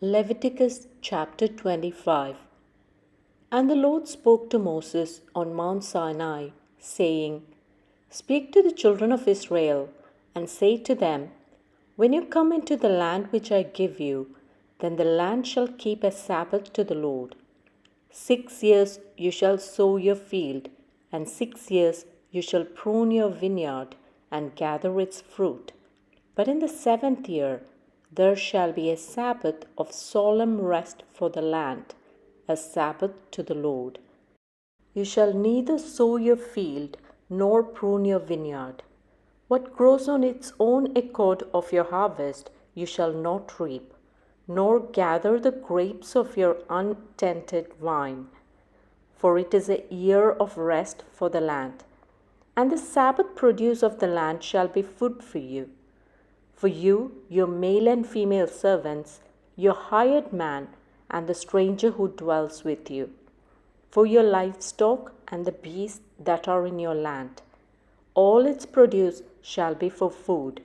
Leviticus chapter 25. And the Lord spoke to Moses on Mount Sinai, saying, Speak to the children of Israel, and say to them, When you come into the land which I give you, then the land shall keep a Sabbath to the Lord. 6 years you shall sow your field, and 6 years you shall prune your vineyard, and gather its fruit. But in the seventh year there shall be a Sabbath of solemn rest for the land, a Sabbath to the Lord. You shall neither sow your field nor prune your vineyard. What grows on its own accord of your harvest you shall not reap, nor gather the grapes of your untented vine. For it is a year of rest for the land. And the Sabbath produce of the land shall be food for you. For you, your male and female servants, your hired man, and the stranger who dwells with you. For your livestock and the beasts that are in your land. All its produce shall be for food.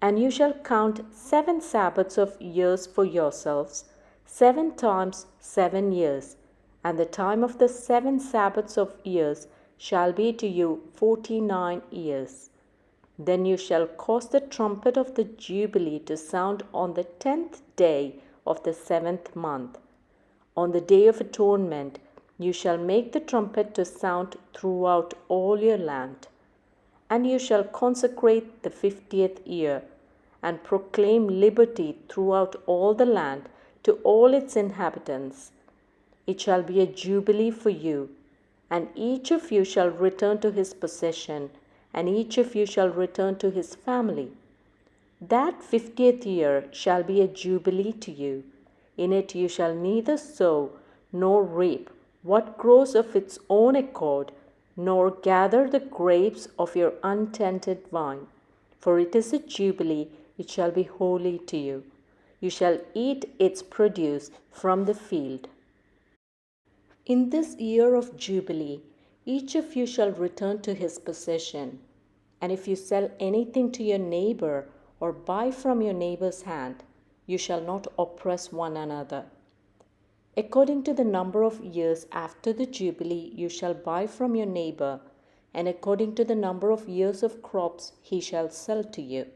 And you shall count 7 Sabbaths of years for yourselves, 7 times 7 years. And the time of the 7 Sabbaths of years shall be to you 49 years. Then you shall cause the trumpet of the Jubilee to sound on the 10th day of the 7th month. On the day of atonement you shall make the trumpet to sound throughout all your land. And you shall consecrate the 50th year, and proclaim liberty throughout all the land to all its inhabitants. It shall be a jubilee for you, and each of you shall return to his possession, and each of you shall return to his family. That 50th year shall be a jubilee to you. In it you shall neither sow nor reap what grows of its own accord, nor gather the grapes of your untented vine. For it is a jubilee, it shall be holy to you. You shall eat its produce from the field. In this year of jubilee, each of you shall return to his possession. And if you sell anything to your neighbor, or buy from your neighbor's hand, you shall not oppress one another. According to the number of years after the jubilee you shall buy from your neighbor, and according to the number of years of crops he shall sell to you.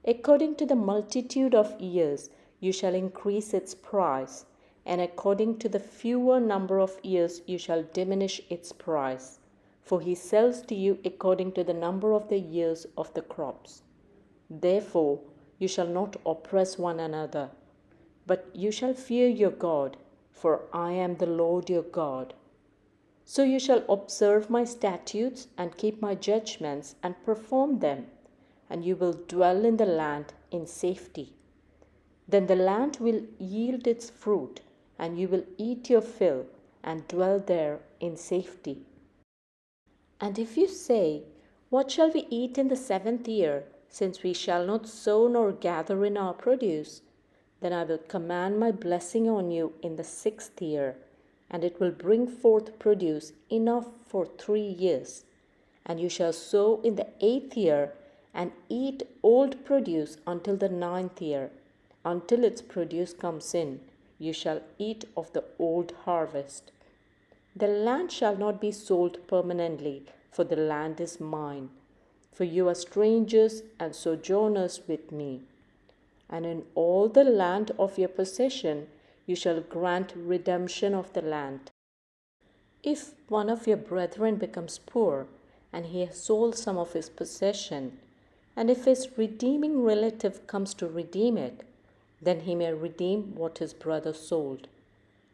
According to the multitude of years you shall increase its price, and according to the fewer number of years you shall diminish its price, for he sells to you according to the number of the years of the crops. Therefore you shall not oppress one another, but you shall fear your God, for I am the Lord your God. So you shall observe my statutes and keep my judgments and perform them, and you will dwell in the land in safety. Then the land will yield its fruit, and you will eat your fill and dwell there in safety. And if you say, What shall we eat in the 7th year, since we shall not sow nor gather in our produce? Then I will command my blessing on you in the 6th year, and it will bring forth produce enough for 3 years. And you shall sow in the 8th year, and eat old produce until the 9th year. Until its produce comes in, you shall eat of the old harvest. The land shall not be sold permanently, for the land is mine. For you are strangers and sojourners with me. And in all the land of your possession you shall grant redemption of the land. If one of your brethren becomes poor, and he has sold some of his possession, and if his redeeming relative comes to redeem it, then he may redeem what his brother sold.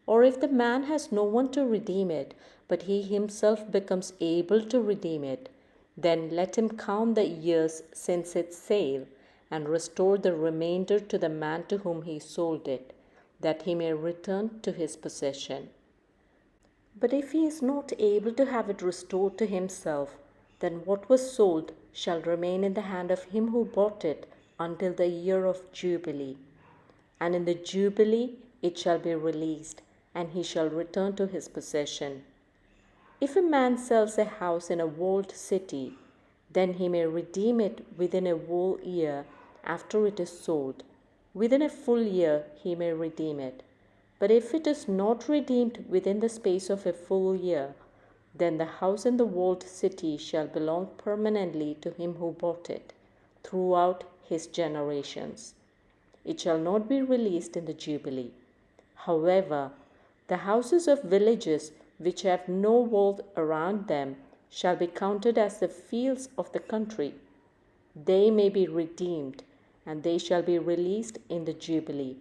Or if the man has no one to redeem it, but he himself becomes able to redeem it, then let him count the years since its sale, and restore the remainder to the man to whom he sold it, that he may return to his possession. But if he is not able to have it restored to himself, then what was sold shall remain in the hand of him who bought it until the year of Jubilee. And in the Jubilee it shall be released, and he shall return to his possession. If a man sells a house in a walled city, then he may redeem it within a whole year after it is sold. within a full year he may redeem it. But if it is not redeemed within the space of a full year, then the house and the walled city shall belong permanently to him who bought it, throughout his generations. It shall not be released in the Jubilee. However, the houses of villages which have no wall around them shall be counted as the fields of the country. They may be redeemed, and they shall be released in the Jubilee.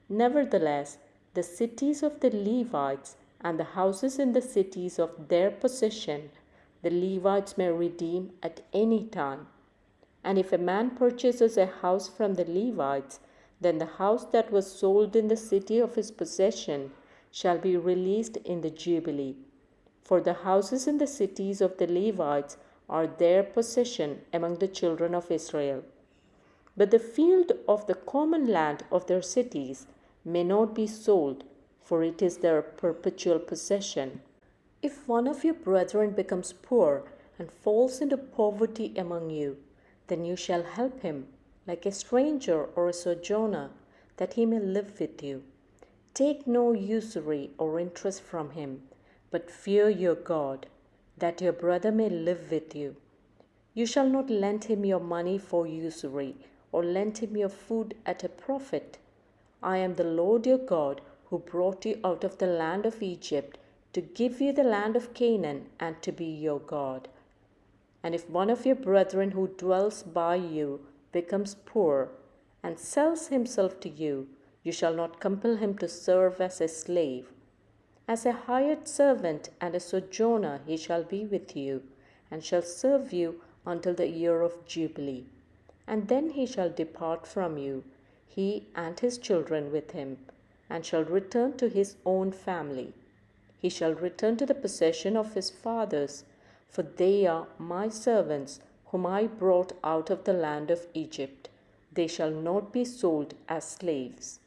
Nevertheless, the cities of the Levites and the houses in the cities of their possession, the Levites may redeem at any time. And if a man purchases a house from the Levites, then the house that was sold in the city of his possession shall be released in the Jubilee. For the houses in the cities of the Levites are their possession among the children of Israel. But the field of the common land of their cities may not be sold, for it is their perpetual possession. If one of your brethren becomes poor and falls into poverty among you, then you shall help him, like a stranger or a sojourner, that he may live with you. Take no usury or interest from him, but fear your God, that your brother may live with you. You shall not lend him your money for usury, or lend him your food at a profit. I am the Lord your God, who brought you out of the land of Egypt, to give you the land of Canaan, and to be your God. And if one of your brethren who dwells by you becomes poor, and sells himself to you, you shall not compel him to serve as a slave. As a hired servant and a sojourner he shall be with you, and shall serve you until the year of Jubilee. And then he shall depart from you, he and his children with him, and shall return to his own family. He shall return to the possession of his fathers, for they are my servants, whom I brought out of the land of Egypt. They shall not be sold as slaves.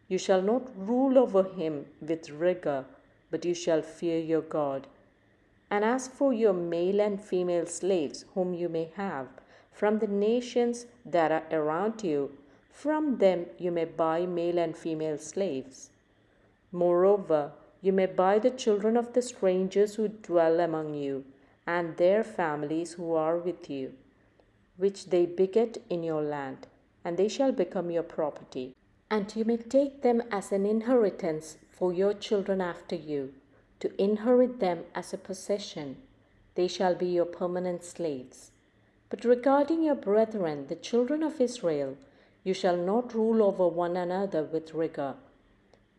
You shall not rule over him with rigor, but you shall fear your God. And as for your male and female slaves, whom you may have, from the nations that are around you, from them you may buy male and female slaves. Moreover, you may buy the children of the strangers who dwell among you, and their families who are with you, which they beget in your land, and they shall become your property. And you may take them as an inheritance for your children after you, to inherit them as a possession. They shall be your permanent slaves. But regarding your brethren, the children of Israel, you shall not rule over one another with rigor.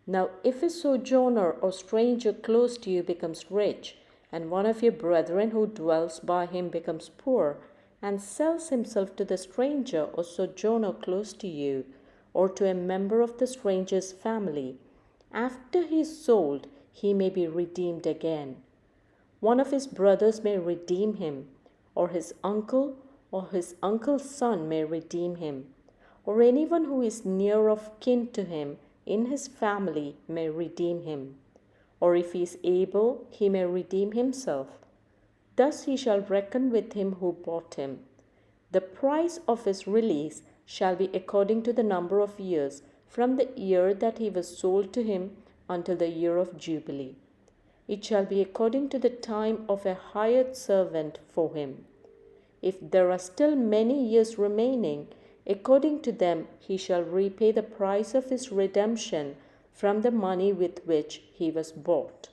Now, if a sojourner or stranger close to you becomes rich, and one of your brethren who dwells by him becomes poor, and sells himself to the stranger or sojourner close to you, or to a member of the stranger's family, after he is sold, he may be redeemed again. One of his brothers may redeem him, or his uncle's son may redeem him, or anyone who is near of kin to him in his family may redeem him. Or if he is able, he may redeem himself. Thus he shall reckon with him who bought him. The price of his release shall be according to the number of years, from the year that he was sold to him until the year of Jubilee. It shall be according to the time of a hired servant for him. If there are still many years remaining, according to them he shall repay the price of his redemption from the money with which he was bought.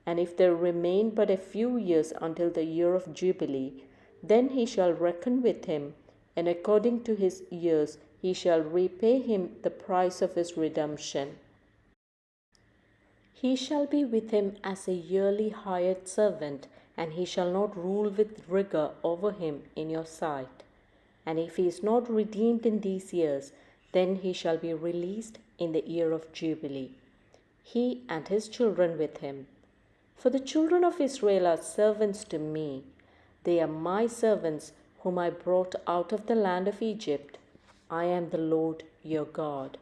And if there remain but a few years until the year of Jubilee, then he shall reckon with him, and according to his years he shall repay him the price of his redemption. He shall be with him as a yearly hired servant, and he shall not rule with rigor over him in your sight. And if he is not redeemed in these years, then he shall be released in the year of Jubilee, he and his children with him. For the children of Israel are servants to me. They are my servants, whom I brought out of the land of Egypt. I am the Lord your God.